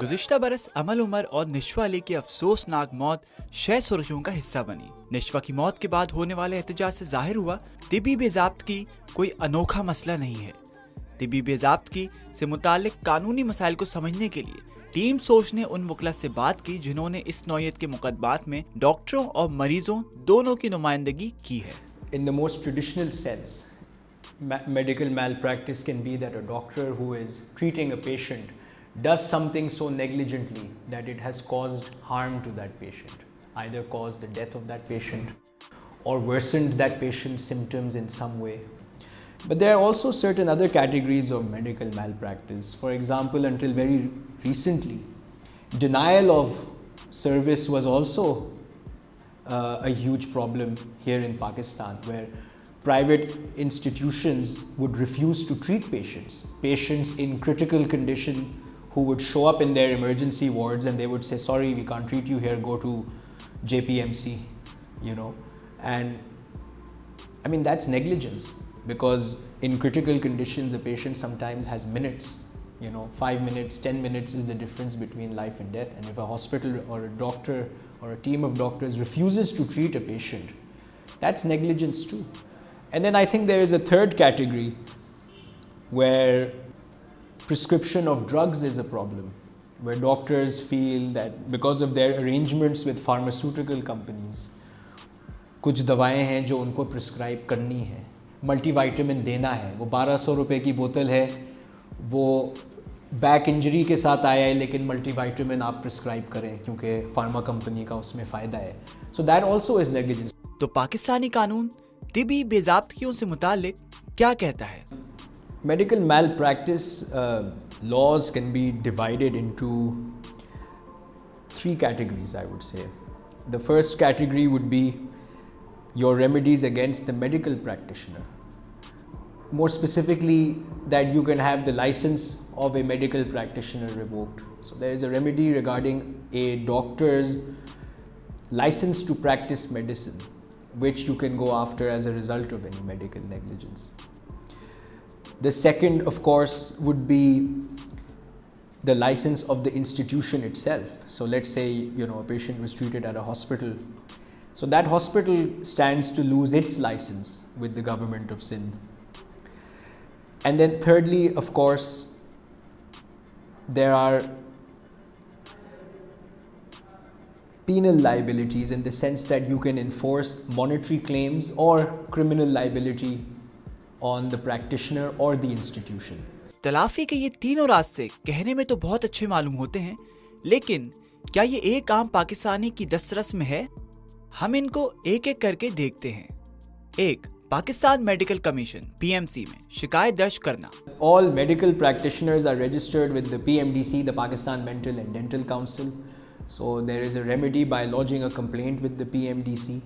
گزشتہ برس امل عمر اور نشوہ علی کی افسوسناک موت شہ سرخیوں کا حصہ بنی۔ نشوہ کی موت کے بعد ہونے والے احتجاج سے ظاہر ہوا طبی بے ضابطگی کوئی انوکھا مسئلہ نہیں ہے۔ طبی بے ضابطگی سے متعلق قانونی مسائل کو سمجھنے کے لیے ٹیم سوچ نے ان وکلا سے بات کی جنہوں نے اس نوعیت کے مقدمات میں ڈاکٹروں اور مریضوں دونوں کی نمائندگی کی ہے۔ In the most traditional sense, medical malpractice can be that a doctor who is treating a patient does something so negligently that it has caused harm to that patient, either caused the death of that patient or worsened that patient's symptoms in some way. But there are also certain other categories of medical malpractice. For example, until very recently, denial of service was also a huge problem here in Pakistan, where private institutions would refuse to treat patients in critical condition who would show up in their emergency wards and they would say, sorry, we can't treat you here, go to JPMC, and I mean that's negligence, because in critical conditions a patient sometimes has minutes, 5 minutes, 10 minutes is the difference between life and death, and if a hospital or a doctor or a team of doctors refuses to treat a patient, that's negligence too. And then I think there is a third category where prescription of drugs is a problem, where doctors feel that because of their arrangements with pharmaceutical companies, कुछ दवाएं हैं जो उनको prescribe करनी है, multi vitamin देना है, वो 1200 रुपए की बोतल है, वो बैक इंजरी के साथ आया है, लेकिन मल्टी वाइटामिन आप प्रिस्क्राइब करें क्योंकि फार्मा कंपनी का उसमें फ़ायदा है. So that also is negligence. तो पाकिस्तानी कानून तिबी बेज़ाब्तियों से मुतालिक क्या कहता है? Medical malpractice laws can be divided into 3 categories, I would say. The first category would be your remedies against the medical practitioner. More specifically, that you can have the license of a medical practitioner revoked. So there is a remedy regarding a doctor's license to practice medicine, which you can go after as a result of any medical negligence. The second, of course, would be the license of the institution itself. So let's say, a patient was treated at a hospital. So that hospital stands to lose its license with the government of Sindh. And then thirdly, of course, there are penal liabilities in the sense that you can enforce monetary claims or criminal liability on the practitioner or the institution. تلافی کے یہ تینوں راستے کہنے میں تو بہت اچھے معلوم ہوتے ہیں، لیکن کیا یہ ایک عام پاکستانی کی دسترس میں ہے؟ ہم ان کو ایک ایک کر کے دیکھتے ہیں۔ 1. پاکستان میڈیکل کمیشن PMC میں شکایت درج کرنا۔ All medical practitioners are registered with the PMDC, the Pakistan Mental and Dental Council. So there is a remedy by lodging a complaint with the PMDC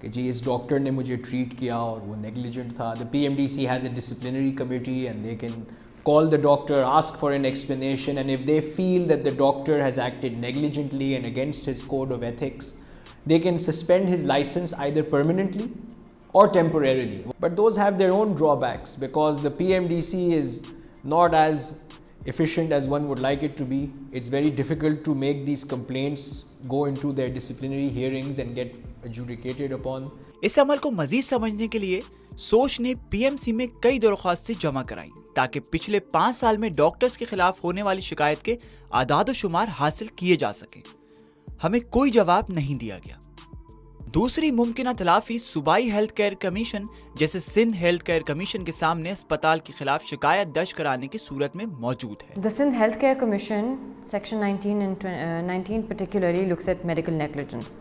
کہ جی اس ڈاکٹر نے مجھے ٹریٹ کیا اور وہ نیگلیجنٹ تھا. The PMDC has a disciplinary committee and they can call the doctor, ask for an explanation, and if they feel that the doctor has acted negligently and against his code of ethics, they can suspend his license either permanently or temporarily. But those have their own drawbacks because the PMDC is not as efficient as one would like it to be. It's very difficult to make these complaints go into their disciplinary hearings and get adjudicated upon. اس عمل کو مزید سمجھنے کے لیے سوچ نے PMC میں کئی درخواستیں جمع کرائیں تاکہ پچھلے 5 سال میں ڈاکٹرز کے خلاف ہونے والی شکایت کے اعداد و شمار حاصل کیے جا سکیں. ہمیں کوئی جواب نہیں دیا گیا. دوسری ممکنہ تلافی صوبائی ہیلتھ کیئر کمیشن جیسے سندھ ہیلتھ کیئر کمیشن کے سامنے اسپتال کے خلاف شکایت درج کرانے کی صورت میں موجود ہے. The Sindh Healthcare Commission, Section 19 and 19 particularly looks at medical negligence.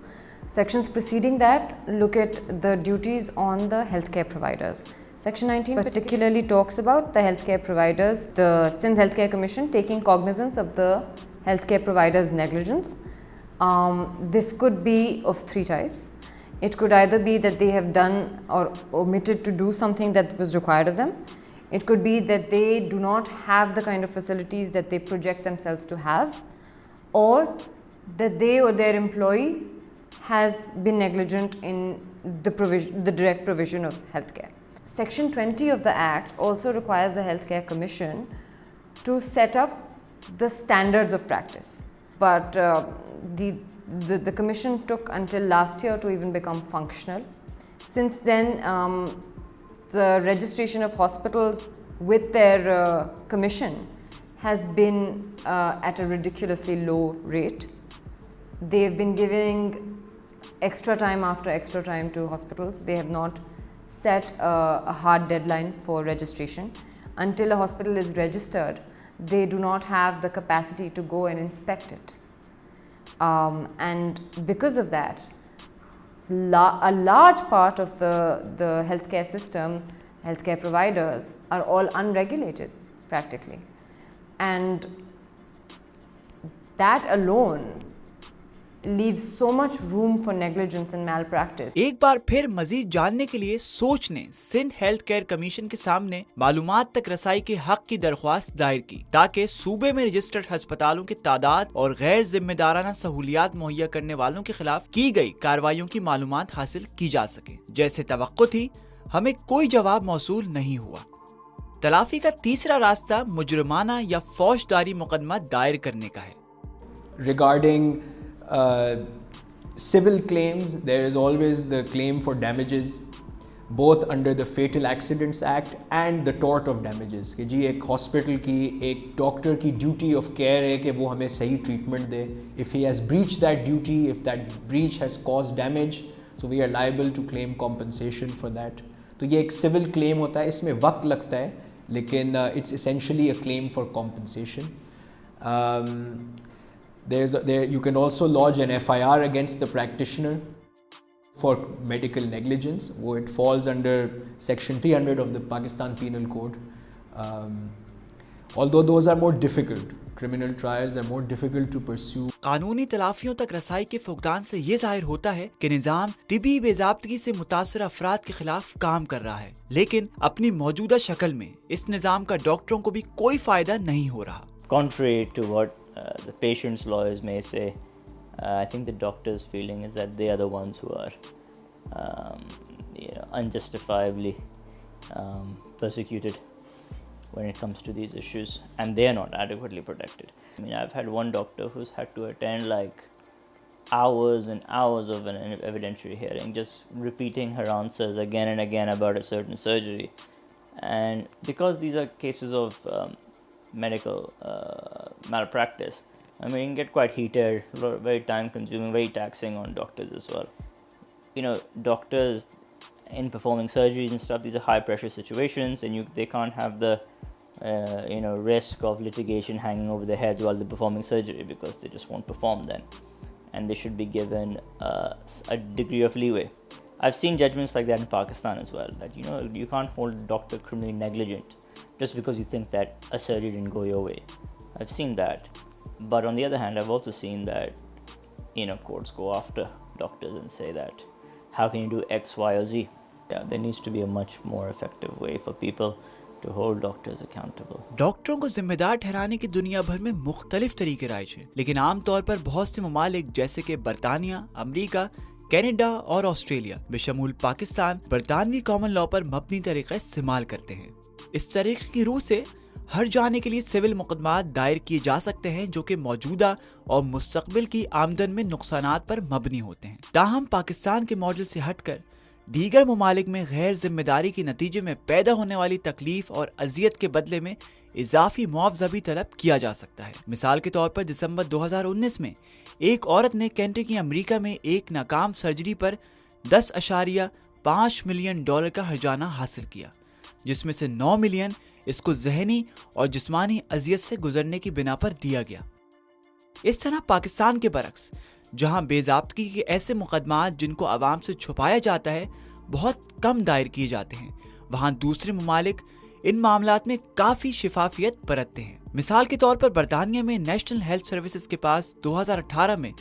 Sections preceding that look at the duties on the healthcare providers. Section 19 particularly talks about the healthcare providers, the Sindh Healthcare Commission taking cognizance of the healthcare providers' negligence. This could be of 3 types. It could either be that they have done or omitted to do something that was required of them. It could be that they do not have the kind of facilities that they project themselves to have, or that they or their employee has been negligent in the direct provision of healthcare. Section 20 of the Act also requires the Healthcare Commission to set up the standards of practice. But the Commission took until last year to even become functional. Since then, the registration of hospitals with their commission has been at a ridiculously low rate. They've been giving extra time after extra time to hospitals. They have not set a hard deadline for registration. Until a hospital is registered, they do not have the capacity to go and inspect it. And because of that, a large part of the healthcare system, healthcare providers are all unregulated practically. And that alone leaves so much room for negligence and malpractice. एक बार फिर मजीद जानने के लिए सोच ने Sindh health care commission के सामने मालूमात तक रसाई के हक की दरख्वास्त दायर की ताकि सूबे में रजिस्टर्ड हस्पतालों की तादाद और गैर जिम्मेदाराना सहूलियात मुहैया करने वालों के खिलाफ की गई कार्रवाइयों की मालूमात हासिल की जा सके। जैसे तवक्को थी, हमें कोई जवाब मौसूल नहीं हुआ। तलाफी का तीसरा रास्ता मुजरमाना या फौजदारी मुकदमा दायर करने का है। Regarding civil claims, there is always the claim for damages, both under the Fatal Accidents Act and the tort of damages. कि जी एक हॉस्पिटल की, एक डॉक्टर की ड्यूटी ऑफ केयर है कि वो हमें सही treatment they. If he has breached that duty, if that breach has caused damage, so we are liable to claim compensation for that. तो ये एक सिविल क्लेम होता है, इसमें वक्त लगता है, लेकिन it's essentially a claim for compensation. You can also lodge an FIR against the practitioner for medical negligence. It falls under Section 300 of the Pakistan Penal Code. Although those are more difficult, criminal trials are more difficult to pursue. कानूनी तलाफियों तक रसाई के फुकदान से ये जाहिर होता है कि निज़ाम तिबी बेज़ाब्तगी से मुतासर अफराद के खिलाफ काम कर रहा है, लेकिन अपनी मौजूदा शक्ल में इस निज़ाम का डॉक्टरों को भी कोई फायदा नहीं हो रहा। Contrary to what the patient's lawyers may say, I think the doctor's feeling is that they are the ones who are unjustifiably persecuted when it comes to these issues, and they are not adequately protected. I mean, I've had one doctor who's had to attend like hours and hours of an evidentiary hearing, just repeating her answers again and again about a certain surgery. And because these are cases of medical malpractice, I mean, it can get quite heated, very time consuming, very taxing on doctors as well. You know, doctors in performing surgeries and stuff, these are high pressure situations, and they can't have the risk of litigation hanging over their heads while they're performing surgery, because they just won't perform then, and they should be given a degree of leeway. I've seen judgments like that in Pakistan as well, that you can't hold a doctor criminally negligent just because you think that a surgery didn't go your way. I've seen that. But on the other hand, I've also seen that, courts go after doctors and say that, how can you do X, Y, or Z? Yeah, there needs to be a much more effective way for people to hold doctors accountable. डॉक्टरों को जिम्मेदार ठहराने की दुनिया भर में मुख्तलिफ तरीके राइज हैं, लेकिन आमतौर पर बहुत से ममालिक जैसे कि बरतानिया, अमरीका, कनाडा और ऑस्ट्रेलिया बेशमूल पाकिस्तान बरतानवी कॉमन लॉ पर मबनी तरीका इस्तेमाल करते हैं। इस तरीके की रूह से हर जाने के लिए सिविल मुकदमात दायर किए जा सकते हैं जो कि मौजूदा और मुस्तकबिल की आमदन में नुकसानात पर मबनी होते हैं। ताहम पाकिस्तान के मॉडल से हटकर दीगर ममालिक में गैर जिम्मेदारी के नतीजे में पैदा होने वाली तकलीफ और अजियत के बदले में इजाफी मुआवजा भी तलब किया जा सकता है। मिसाल के तौर पर दिसंबर 2019 में एक औरत ने केंटकी अमेरिका में एक नाकाम सर्जरी पर $10.5 मिलियन का हर्जाना हासिल किया, जिसमें से 9 मिलियन इसको जहनी और जिस्मानी अजियत से गुजरने की बिना पर दिया गया। इस तरह पाकिस्तान के बरक्स, जहां बेज़ाब्तगी के ऐसे मुकदमात जिनको आवाम से छुपाया जाता है बहुत कम दायर किए जाते हैं, वहां दूसरे ममालिक इन मामलात में काफी शिफाफियत बरतते हैं। मिसाल के तौर पर बरतानिया में नेशनल हेल्थ सर्विसेज के पास 2018 में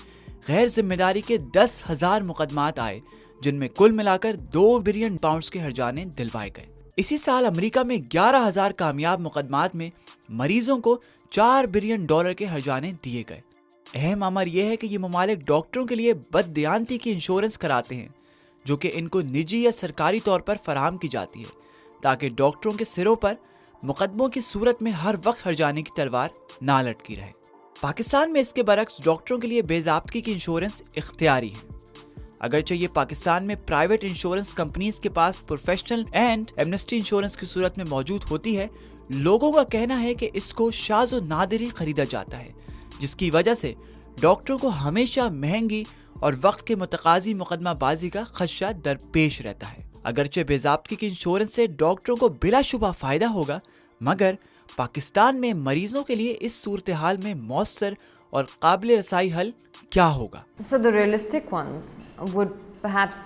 गैर जिम्मेदारी के 10,000 मुकदमात आए, जिनमें कुल मिलाकर £2 बिलियन के हर्जाने दिलवाए गए। इसी साल अमेरिका में 11,000 कामयाब मुकदमात में मरीजों को $4 बिलियन के हर्जाने दिए गए। अहम अमर यह है कि ये ममालिक डॉक्टरों के लिए बददियानती की इंश्योरेंस कराते हैं, जो कि इनको निजी या सरकारी तौर पर फराहम की जाती है, ताकि डॉक्टरों के सिरों पर मुकदमों की सूरत में हर वक्त हर जाने की तलवार ना लटकी रहे। पाकिस्तान में इसके बरक्स डॉक्टरों के लिए बेज़ाब्तगी की इंश्योरेंस इख्तियारी है। अगरचे ये पाकिस्तान में प्राइवेट इंश्योरेंस कंपनीज के पास प्रोफेशनल एंड एमनेस्टी इंश्योरेंस की सूरत में मौजूद होती है, लोगों का कहना है कि इसको शाज़ व नादिर ही खरीदा जाता है, जिसकी वजह से डॉक्टरों को हमेशा महंगी और वक्त के मुतकाजी मुकदमाबाजी का खदशा दरपेश रहता है। अगरचे बेज़ाब्तगी की इंश्योरेंस से डॉक्टरों को बिलाशुबा फ़ायदा होगा, मगर पाकिस्तान में मरीजों के लिए इस सूरत हाल में मौसर और काबिल रसाई हल क्या होगा? So the realistic ones would perhaps,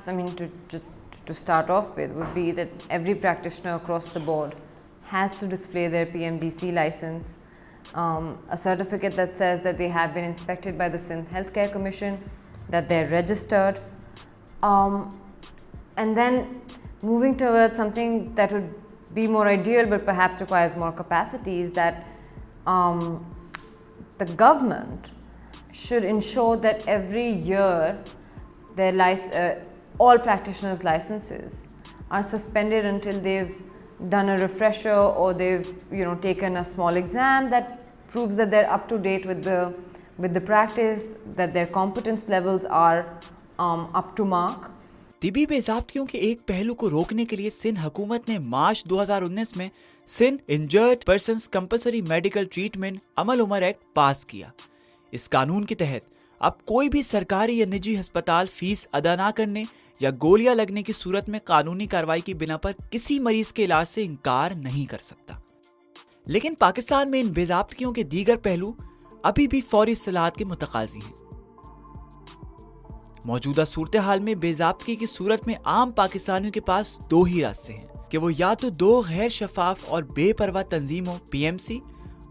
to start off with, would be that every practitioner across the board has to display their PMDC license, a certificate that says that they have been inspected by the Sindh Healthcare Commission, that they're registered, and then moving towards something that would be more ideal but perhaps requires more capacity is that the government should ensure that every year all practitioners' licenses are suspended until they've done a refresher or they've taken a small exam that proves that they're up to date with the practice, that their competence levels are up to mark. तिबी बेज़ाब्तियों के एक पहलू को रोकने के लिए सिंध हुकूमत ने मार्च 2019 में Sindh injured persons compulsory medical treatment Amal Umer act pass किया। इस कानून के तहत अब कोई भी सरकारी या निजी अस्पताल फीस अदा ना करने या गोलियां लगने की सूरत में कानूनी कार्रवाई की बिना पर किसी मरीज के इलाज से इनकार नहीं कर सकता। लेकिन पाकिस्तान में इन बेज़ाब्तियों के दीगर पहलू अभी भी फौरी सलाहत के मुतकाजी हैं। मौजूदा सूरत हाल में बेज़ाब्तगी की सूरत में आम पाकिस्तानियों के पास दो ही रास्ते हैं कि वो या तो दो गैर शफाफ और बेपरवाह तंजीमों PMC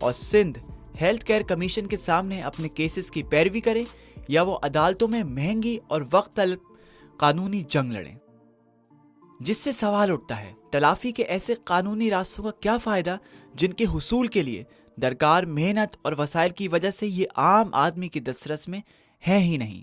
और सिंध हेल्थ केयर कमीशन के सामने अपने केसेस की पैरवी करें, या वो अदालतों में महंगी और वक्त तलब कानूनी जंग लड़ें। जिससे सवाल उठता है, तलाफी के ऐसे कानूनी रास्तों का क्या फायदा जिनके हुसूल के लिए दरकार मेहनत और वसाइल की वजह से ये आम आदमी की दस्तरस में है ही नहीं।